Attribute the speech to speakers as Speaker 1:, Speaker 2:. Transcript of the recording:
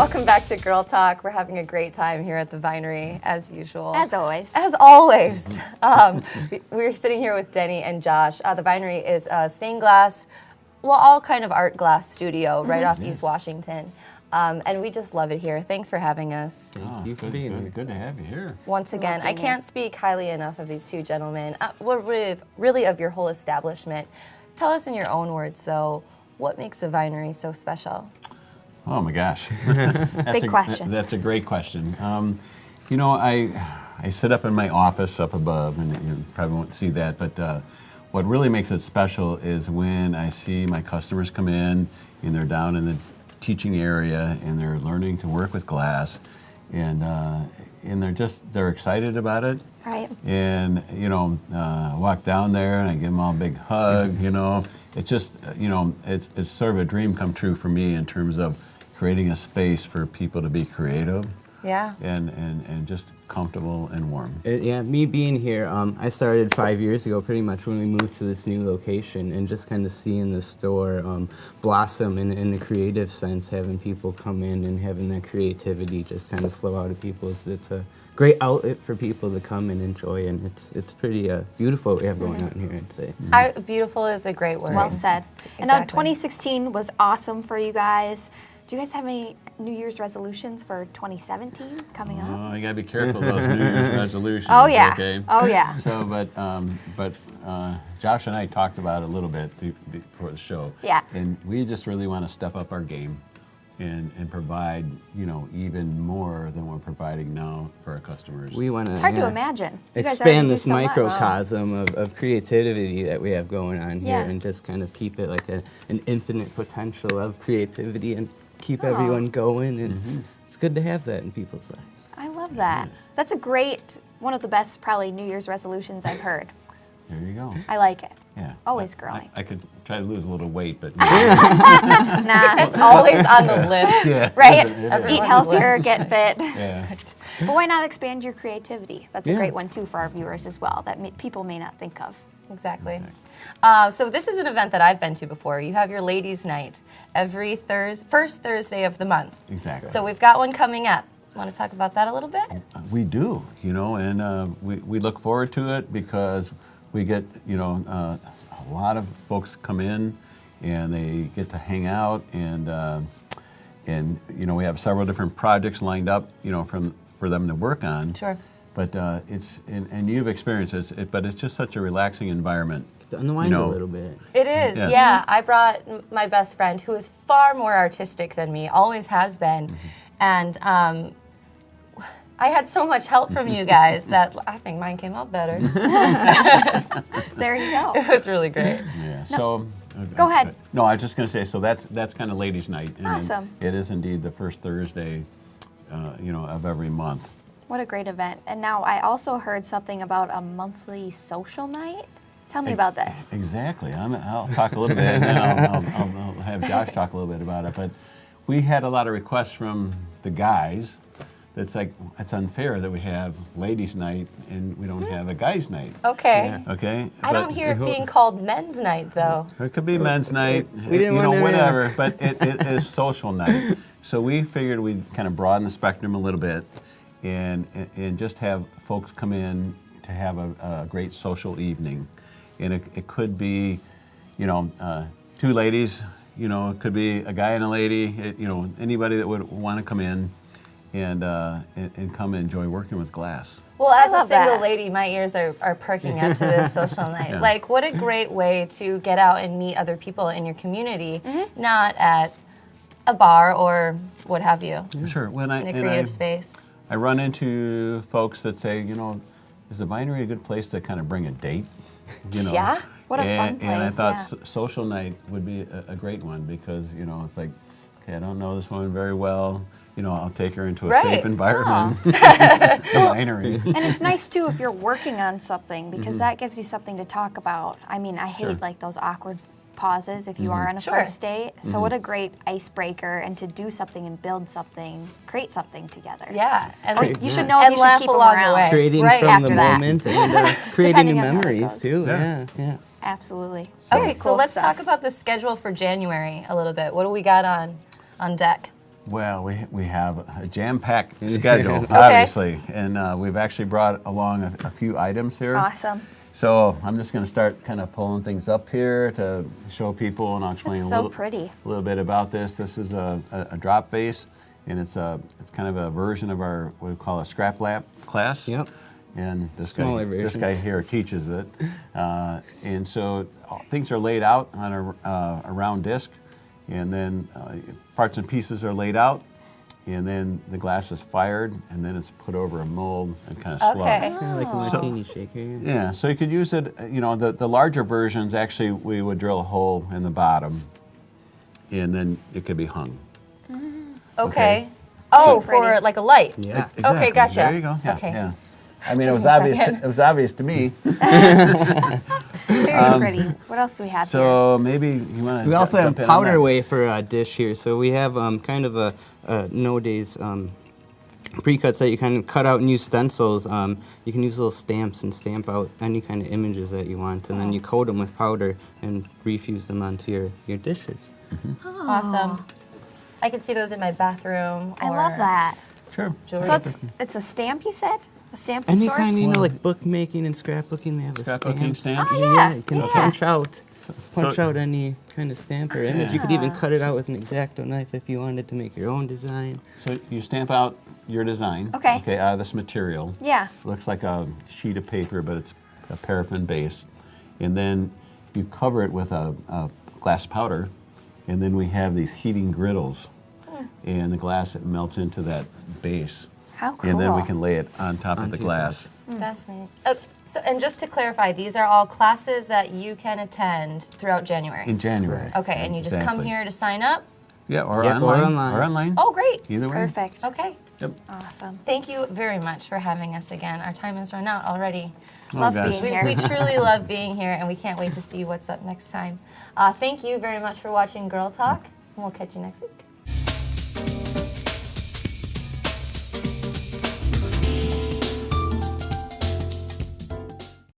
Speaker 1: Welcome back to Girl Talk. We're having a great time here at the Vinery, as usual.
Speaker 2: As always.
Speaker 1: As always. We're sitting here with Denny and Josh. The Vinery is a stained glass, well, all kind of art glass studio right off East Washington. And we just love it here. Thanks for having us.
Speaker 3: Thank you for being here. Good to have you here.
Speaker 1: Once again, I can't speak highly enough of these two gentlemen. Really of your whole establishment. Tell us in your own words, though, what makes the Vinery so special?
Speaker 3: Oh my gosh.
Speaker 2: Big question.
Speaker 3: That's a great question. You know, I sit up in my office up above, and you probably won't see that, but what really makes it special is when I see my customers come in and they're down in the teaching area and they're learning to work with glass, and they're excited about it.
Speaker 2: Right.
Speaker 3: And I walk down there and I give them all a big hug. You know, it's just it's sort of a dream come true for me in terms of creating a space for people to be creative.
Speaker 1: Yeah.
Speaker 3: And just comfortable and warm.
Speaker 4: Yeah, me being here, I started 5 years ago pretty much when we moved to this new location, and just kind of seeing the store blossom in the creative sense, having people come in and having that creativity just kind of flow out of people. It's a great outlet for people to come and enjoy, and it's pretty beautiful what we have going on here, I'd say.
Speaker 1: Beautiful is a great word.
Speaker 2: Well said.
Speaker 1: Exactly.
Speaker 2: And now 2016 was awesome for you guys. Do you guys have any New Year's resolutions for 2017 coming up?
Speaker 3: Oh, you gotta be careful of those New Year's resolutions.
Speaker 2: Oh yeah.
Speaker 3: Okay?
Speaker 2: Oh yeah.
Speaker 3: So, but Josh and I talked about it a little bit before the show.
Speaker 2: Yeah.
Speaker 3: And we just really want to step up our game and provide, even more than we're providing now for our customers.
Speaker 4: We want to.
Speaker 2: It's hard to imagine. You guys already
Speaker 4: expand
Speaker 2: do
Speaker 4: this
Speaker 2: so much.
Speaker 4: microcosm of creativity that we have going on here,
Speaker 2: Yeah.
Speaker 4: and just kind of keep it like an infinite potential of creativity and keep everyone going. And it's good to have that in people's lives.
Speaker 2: I love that. That's a great, one of the best probably New Year's resolutions I've heard.
Speaker 3: There you go.
Speaker 2: I like it.
Speaker 3: Yeah.
Speaker 2: Always growing.
Speaker 3: I could try to lose a little weight, but
Speaker 2: Nah.
Speaker 1: It's always on the list.
Speaker 3: yeah.
Speaker 2: Right?
Speaker 1: Everyone's
Speaker 2: Eat healthier,
Speaker 1: list.
Speaker 2: get fit.
Speaker 3: Yeah.
Speaker 2: But why not expand your creativity? That's a
Speaker 4: Yeah.
Speaker 2: great one too for our viewers as well that people may not think of.
Speaker 1: Exactly. So this is an event that I've been to before. You have your ladies' night every first Thursday of the month.
Speaker 3: Exactly.
Speaker 1: So we've got one coming up. Want to talk about that a little bit?
Speaker 3: We do, and we look forward to it because we get, a lot of folks come in and they get to hang out, and we have several different projects lined up, for them to work on.
Speaker 1: Sure.
Speaker 3: But and you've experienced it, but it's just such a relaxing environment.
Speaker 4: To unwind a little bit.
Speaker 1: It is,
Speaker 3: Yeah.
Speaker 1: yeah. I brought my best friend, who is far more artistic than me, always has been, and I had so much help from you guys that I think mine came out better.
Speaker 2: There you go.
Speaker 1: It was really great.
Speaker 3: Yeah. So.
Speaker 2: Go ahead.
Speaker 3: No, I was just going to say. So that's kind of ladies' night. And
Speaker 2: Awesome.
Speaker 3: It is indeed the first Thursday, of every month.
Speaker 2: What a great event. And now I also heard something about a monthly social night. Tell me about this.
Speaker 3: Exactly. I'll talk a little bit, and then I'll have Josh talk a little bit about it. But we had a lot of requests from the guys. That's like, it's unfair that we have ladies' night and we don't have a guys' night.
Speaker 1: Okay.
Speaker 4: Yeah.
Speaker 3: Okay?
Speaker 1: I don't hear it being called men's night, though.
Speaker 3: It could be men's night,
Speaker 4: We didn't want to-
Speaker 3: whatever, but it is social night. So we figured we'd kind of broaden the spectrum a little bit and just have folks come in to have a great social evening. And it could be, two ladies, it could be a guy and a lady, anybody that would want to come in and come and enjoy working with glass.
Speaker 1: Well, as a
Speaker 2: love
Speaker 1: single
Speaker 2: that.
Speaker 1: lady, my ears are perking up to this social night.
Speaker 3: Yeah.
Speaker 1: Like, what a great way to get out and meet other people in your community, not at a bar or what have you,
Speaker 3: Sure.
Speaker 1: in a creative space.
Speaker 3: I run into folks that say, is the Vinery a good place to kind of bring a date?
Speaker 1: Yeah.
Speaker 2: What a fun
Speaker 3: And I
Speaker 2: place,
Speaker 3: thought
Speaker 2: yeah.
Speaker 3: social night would be a great one because, it's like, okay, I don't know this woman very well. I'll take her into a
Speaker 1: Right.
Speaker 3: safe environment. The Vinery.
Speaker 2: And it's nice too if you're working on something because that gives you something to talk about. I mean, I hate
Speaker 3: Sure.
Speaker 2: like those awkward pauses if you are on a
Speaker 1: Sure.
Speaker 2: first date. So what a great icebreaker and to do something and build something, create something together.
Speaker 1: Yeah. And
Speaker 2: Or you should know if
Speaker 1: And
Speaker 2: you should
Speaker 1: laugh
Speaker 2: keep them
Speaker 1: along the
Speaker 2: around.
Speaker 1: way.
Speaker 4: Creating
Speaker 1: Right
Speaker 4: from
Speaker 2: after
Speaker 4: the
Speaker 2: that.
Speaker 4: moment and creating new
Speaker 2: Depending on how it
Speaker 4: memories
Speaker 2: goes.
Speaker 4: too.
Speaker 3: Yeah.
Speaker 4: Yeah.
Speaker 2: Absolutely.
Speaker 1: Okay, so
Speaker 2: Cool
Speaker 1: let's
Speaker 2: stuff.
Speaker 1: talk about the schedule for January a little bit. What do we got on deck?
Speaker 3: Well, we have a jam-packed schedule, obviously, and we've actually brought along a few items here.
Speaker 2: Awesome.
Speaker 3: So I'm just going to start kind of pulling things up here to show people, and I'll explain
Speaker 2: It's
Speaker 3: a
Speaker 2: so
Speaker 3: little,
Speaker 2: pretty.
Speaker 3: little bit about this. This is a drop vase, and it's kind of a version of our what we call a scrap lab class.
Speaker 4: Yep.
Speaker 3: And this
Speaker 4: Smaller
Speaker 3: guy, this
Speaker 4: version.
Speaker 3: guy here teaches it, and so things are laid out on a round disc, and then parts and pieces are laid out, and then the glass is fired, and then it's put over a mold and kind of slugged.
Speaker 1: Okay.
Speaker 4: Kind of like a martini shaker. Yeah.
Speaker 3: Yeah, so you could use it, the larger versions, actually, we would drill a hole in the bottom, and then it could be hung.
Speaker 1: Okay. Oh,
Speaker 2: So
Speaker 1: for
Speaker 2: pretty.
Speaker 1: like a light.
Speaker 4: Yeah.
Speaker 1: Okay, gotcha.
Speaker 3: There you go. Yeah,
Speaker 1: Okay.
Speaker 3: yeah. I mean, it was
Speaker 1: me a
Speaker 3: obvious.
Speaker 1: second.
Speaker 3: It was obvious to me.
Speaker 2: Very pretty. What else do we have here?
Speaker 3: So maybe you want to.
Speaker 4: We also have powder wafer dish here. So we have kind of a nowadays pre-cuts that you kind of cut out and use stencils. You can use little stamps and stamp out any kind of images that you want, and then you coat them with powder and refuse them onto your dishes.
Speaker 1: Awesome. I could see those in my bathroom.
Speaker 2: I
Speaker 1: or
Speaker 2: love that.
Speaker 3: Sure.
Speaker 1: jewelry.
Speaker 2: So it's a stamp, you said? A stamp of
Speaker 4: Any
Speaker 2: sorts?
Speaker 4: kind, like bookmaking and scrapbooking, they have a
Speaker 3: Scrapbooking
Speaker 4: stamp.
Speaker 3: stamps?
Speaker 2: Oh, yeah.
Speaker 4: You can
Speaker 2: Yeah.
Speaker 4: punch out
Speaker 3: So-
Speaker 4: out any kind of stamp or image. You could even cut it out with an X-Acto knife if you wanted to make your own design.
Speaker 3: So you stamp out your design.
Speaker 2: Okay.
Speaker 3: Okay, out of this material.
Speaker 2: Yeah.
Speaker 3: Looks like a sheet of paper, but it's a paraffin base, and then you cover it with a glass powder, and then we have these heating griddles, and the glass it melts into that base.
Speaker 2: How cool.
Speaker 3: And then we can lay it on top of the
Speaker 4: Onto
Speaker 3: glass.
Speaker 1: Fascinating. So, and just to clarify, these are all classes that you can attend throughout January.
Speaker 3: In January.
Speaker 1: Okay, and you just come
Speaker 3: Exactly.
Speaker 1: here to sign up?
Speaker 3: Yeah, or
Speaker 4: Yeah, or
Speaker 3: online.
Speaker 4: online.
Speaker 3: Or online.
Speaker 1: Oh, great.
Speaker 3: Either way.
Speaker 2: Perfect.
Speaker 1: Okay.
Speaker 3: Yep.
Speaker 2: Awesome.
Speaker 1: Thank you very much for having us again. Our time has run out already.
Speaker 2: Love
Speaker 3: gosh.
Speaker 2: being
Speaker 1: We,
Speaker 2: here.
Speaker 1: we truly love being here, and we can't wait to see what's up next time. Thank you very much for watching Girl Talk, and we'll catch you next week.